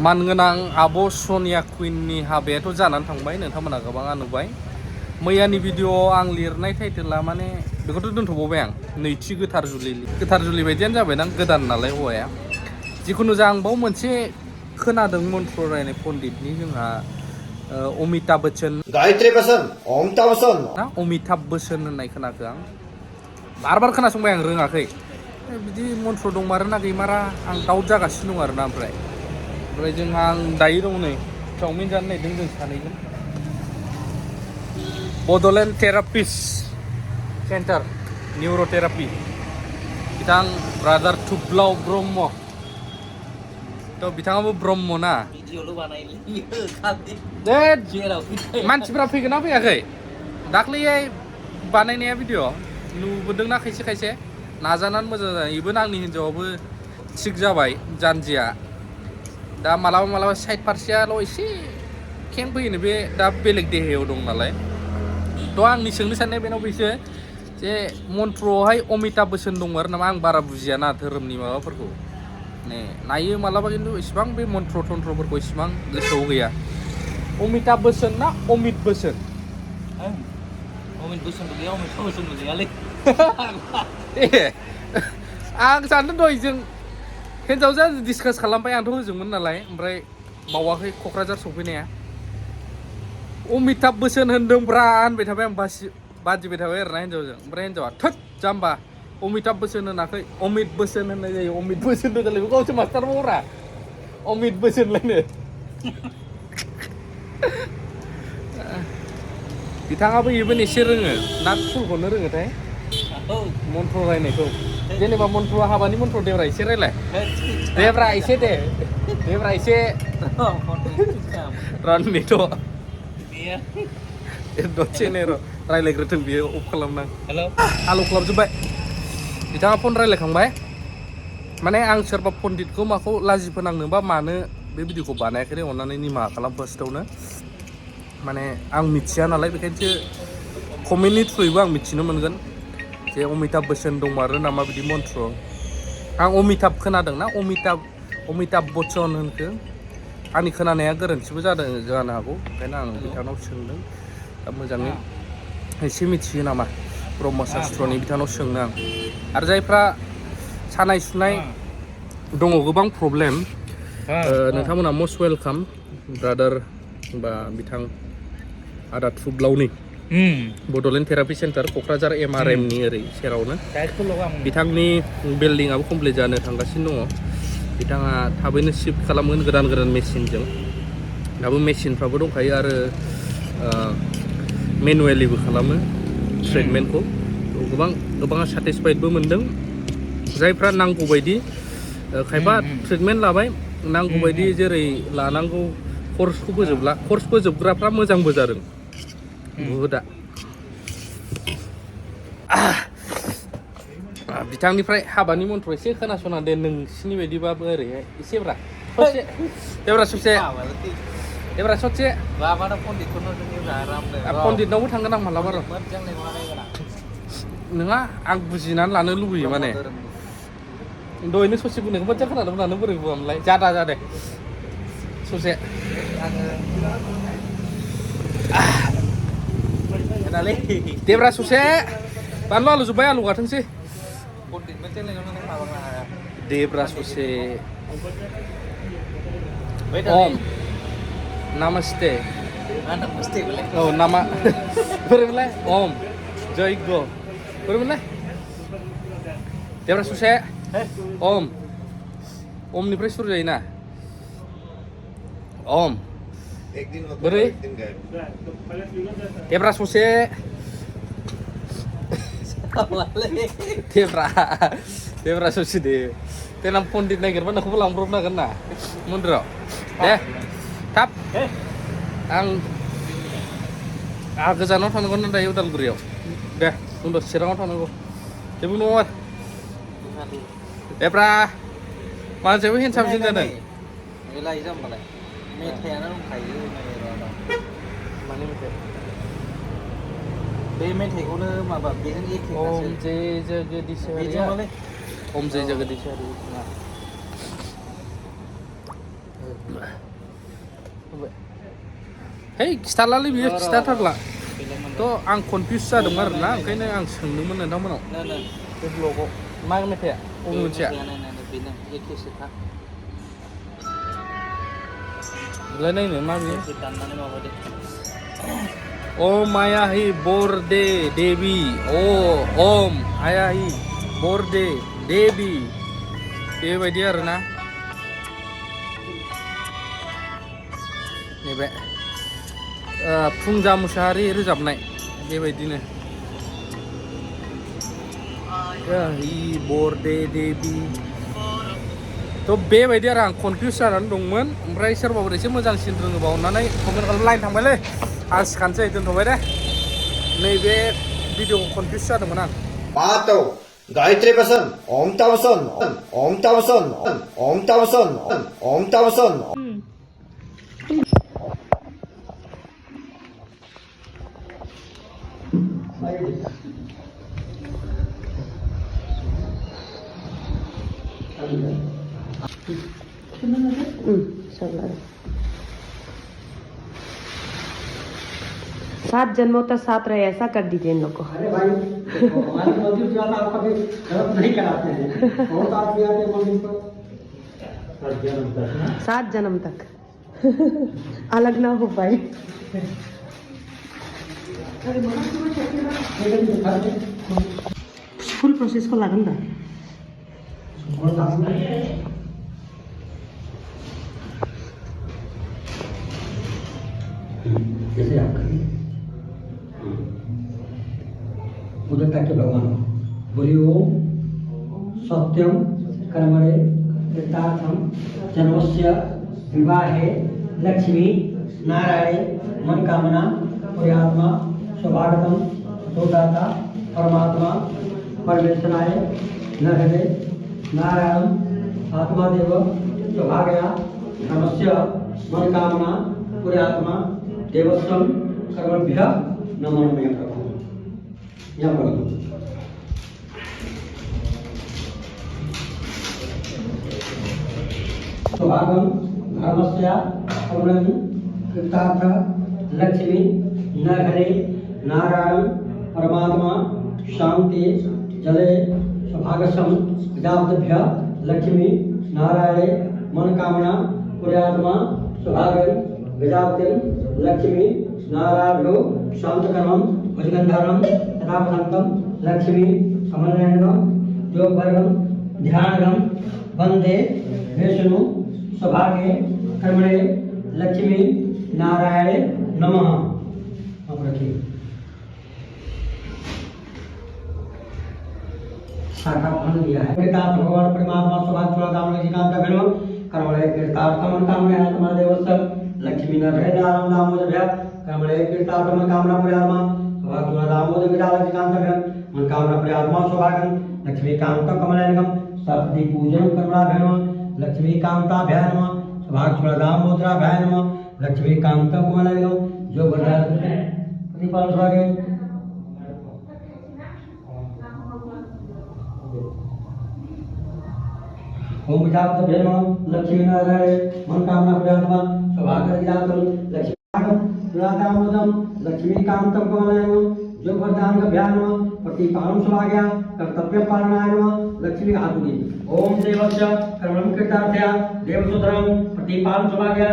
मानगोनां आब' सनिया कुइननि हाबायाथ' जानानै थांबाय, नोंथांमोना गोबाङा नुबाय। मैयानि भिडिअ'आव आं लिरनाय टाइटेला माने बेखौथ' दोनथ'बावबाय आं, नैथि गोथार जुलि बायदियानो जाबायदां, गोदान नालाय हौवाया। जिखुनु जा आं बाव मोनसे खोनादों मन्त्र रायनाय पण्डितनि, जोंहा अमिताभ बच्चन गायत्री बच्चन अमिताभ बच्चन ना अमिताभ बच्चन होननाय खोनाखो आं बार खोनासंबाय, आं रोङाखै। बिदि मन्त्र दंमारोना गैमारा आं दाउट जागासिनो दं आरोना। ओमफ्राय जोंहा आं दायो दं नै चावमिन जानो नागिरदों जों सानैजों। बड'लेण्ड थेरापिस्ट सेन्टार निउर'थेरापि, बिथां ब्रादार थुब्लाव ब्रह्म। थ' बिथाङाबो ब्रह्म ना? मानसिफ्रा फैगोन ना फैयाखै? दाख्लैहाय बानायनाया भिडिअ' नुबोदोंना खायसे खायसे? नाजानानै मोजां जायो। इबो आंनि हिन्जावाबो थिग जाबाय जानजिया। दा मालाबा साइड फारसेयाल' एसे खें फैयोनो, बे दा बेलेग देहायाव दं नालाय। थ' आंनि सोंनो साननाया बेनाव बेसो जे मन्त्रआवहाय अमिताभ बच्चन दं आरो नामा? आं बारा बुजियाना धोरोमनि माबाफोरखौ, नायो मालाबा, खिन्थु इसिबां बे मन्त्र तन्त्रफोरखौ इसिबां गोसोआव गैया। अमिताभ बच्चन ना अमित बच्चन? अमित बच्चनबो गैया, अमिताभ बच्चनबो गैयालै। आं सानदों दहाय जों हिन्जावजों डिसकास खालामबाय, आंथ' होजोंमोन नालाय। ओमफ्राय बावाखै क'क्राझार सफैनाया, अमिताभ बच्चन होनदोंब्रा होनबाय थाबाय आं, बाजिबाय थाबाय आरोना हिन्जावजों। ओमफ्राय हिन्जावा थोद जाम्बा अमिताभ बच्चन होनाखै, अमित बच्चन होननाय जायो। अमित बच्चन होनलाय गावसो मास्टार मावरा, अमित बच्चनलायनो। बिथाङाबो इबो एसे रोङो ना, फुलखौनो रोङोथाय मन्त्र रायनायखौ। जेनेबा मन्त्र हाबानि मन्त्र देब्रा एसे रायलाय, देब्रा एसे देब्रा एसे राननिथ' दसेनो र' रायलायग्रोथों, बियो अफ खालामना। आलु खालामजोब्बाय। बिथाङा फन रायलायखांबाय। माने आं सोरबा पण्डितखौ माखौ लाजि फोनांनोबा मानो बे भिडिअखौ बानायाखै, अननानै निमाहा खालाम फार्स्टआवनो। माने आं मिथिया नालाय, बेखायनोसो कमेन्टनि थ्रुयैबो आं मिथिनो मोनगोन जे अमिताभ बच्चन दंमारो नामा बिदि मन्त्र। आं अमिताभ खोनादों ना अमिताभ बच्चन होनखो, आंनि खोनानाया गोरोन्थिबो जानो हागौ। ओंखायनो आं बिथांनाव सोंदों, दा मोजाङै एसे मिथियो नामा ब्रह्म शास्त्रनि, बिथांनाव सोंनो आं। आरो जायफ्रा सानाय सुनाय दङ, गोबां प्रब्लेम, नोंथांमोना मस्ट वेलकाम ब्रादार बा बिथां आदा थुब्लावनि Bodoland therapy centre, Kokrajhar MRM नि ओरै सेरावनो। बिथांनि बिल्डिंआबो कमप्लिट जानो थांगासिनो दङ। बिथाङा थाबैनो शिफ्ट खालामगोन गोदान मेसिनजों। दाबो मेसिनफ्राबो दंखायो, आरो मेनुवेलिबो खालामो ट्रिटमेन्टखौ। गोबाङा सेटिसफाइडबो मोनदों। जायफ्रा नांगौबायदि खायफा ट्रिटमेन्ट लाबाय, नांगौबायदि जेरै लानांगौ कर्सखौ कर्स फोजोबग्राफ्रा मोजांबो जादों बुहुदा। बिथांनिफ्राय हाबानि मन्त्र एसे खोनासंना दे, नोंसिनि बायदिबाबो ओरैहाय एसेब्रा ससे, देब्रा ससे, देब्रा ससे। पण्डितनावबो थांगोन आं मालाबा र'। नङा, आं बुजिनानै लानो लुबैयो माने। दहायनो ससे बुंनायखौ मोजां खोनादोंमोन, नों बोरै बुङामोनलाय? जादे ससे। देब्रा ससे, बानलु आलु जोब्बाय, आलु गाथोंसै। देब्रा ससे। ओम नामास्ते। औ नामा बोरैमोनलाय? ओम जयग' बोरैमोनलाय? देब्रा ससे। ओमनिफ्राय सुरु जायोना? ओम बोरै? देब्रा ससे। देब्रा ससे दे। देनां पण्डित नागिरबा नोंखौबो लांब्रबनो हागोन ना मन्दिराव? दे थाब। आं गोजानाव थांनांगौ ना दायो, उदालगुरियाव। दे उनाव चिराङाव थांनांगौ, जेबो नङा। देब्रा मानसियाबो हेन्डसामसिन जादों। मेथाइयानो दंखायो। मानि मेथाइ? बे मेथाइखौनो माबा बेजों एखे। ओम जय जगदीश हरि, ओम जय जगदीश हरि। Hei, खिथालालै बियो खिथाथारला थ' आं कनफिउस जादोंमोन आरोना ओंखायनो आं सोंदोंमोन नोंथांमोनाव बे ब्लगाव मा मेथाइआ बबे मोनसेया बेनो एखेसोखा लाय नायनो मा बियो दाननानै माबादो ओम आया ही बरदे देवी ओ ओम आया ही बरदे देवी बेबायदि आरोना नैबे फुंजा मुसाहारि रोजाबनाय बेबायदिनो ही बरदे देवी थ' बेबायदि आरो आं कनफिउस जानानै दंमोन ओमफ्राय सोरबाफोर एसे मोजांसिन रोङोबा अननानै कमेन्ट खालाम लाइन थांबायलै आं सिखानोसै दोनथ'बाय दे नैबे भिडिअखौ कनफिउस जादोंमोन आं महातो गायत्री प्रसन्न ओम तावसन ओम तावसन ओम तावसन ओम तावसन सात जन्मों तक साथ रहे ऐसा कर दीजिए इन लोग को। अरे भाई हमारे मंदिर जाना आप कभी गलत नहीं कराते हैं बहुत आदमी आते हैं मंदिर पर 7 जन्म तक अलग ना हो पाए। फुल प्रोसेस को लागन ना जैसे आप करिए उधर तक के भगवान बोलिए ओम सत्यम कर्मणे कृतार्थम जन्मस्य विवाहे लक्ष्मी नारायणे मनोकामना पुण्यात्मा सौभाग्यम सौदाता परमात्मा परमेश्वराय नरहरे नारायण आत्मादेव सौभाग्या धर्मस्य मनोकामना पुण्यात्मा देवस्वम कर्मभ्य नमो नमः प्रभु यहाँ पर सौभाग्यम धर्मस्य कर्मणि कृतार्थ लक्ष्मी नरहरे नारायण परमात्मा शांति जले सौभाग्यसम विदाभ्य लक्ष्मी नारायणे मनोकामना पुण्यात्मा सौभाग्य विदापति लक्ष्मी नारायणो शांतकर्मं भुजगंधरं तथापदंतं लक्ष्मी समन्वयनं योगवर्गं ध्यानगं वंदे विष्णु सौभाग्ये कर्मणे लक्ष्मी नारायणे नमः। आप रखिए शाखा फल दिया है कृतार्थ भगवान परमात्मा सौभाग्य चूड़ा दाम जिकांत भेलो कर्मणे कृतार्थ मनोकामना आत्मा देवस्व लक्ष्मी नरहरे नारायण दामोदर कर्मणे कृतार्थ मनोकामना पुण्यात्मा सौभाग्य चूड़ा दामोदर विदाल जिकांत भेल मनोकामना पुण्यात्मा सौभाग्यं लक्ष्मी कांतं कमलायनगं सप्ति पूजनं कर्मणा भेलो लक्ष्मी कांताभ्याय नमः सौभाग्य चूड़ा दामोदराभ्याय नमः लक्ष्मी कांतं कमलायनगं जो वरदान प्रतिपाल स्वागत ओम विजात भेम लक्ष्मी नारायण मनोकामना पुण्यात्मा सौभाग्य विदातम लक्ष्मी पुरादामोदम लक्ष्मी कांतम कमलायनम जो वरदान का ध्यान प्रतिपालन सौभाग्य कर्तव्य पालनाय नमः लक्ष्मी हातुरी ओम देवस्य कर्मं कृतार्थया देवसुधरम प्रतिपालन सौभाग्य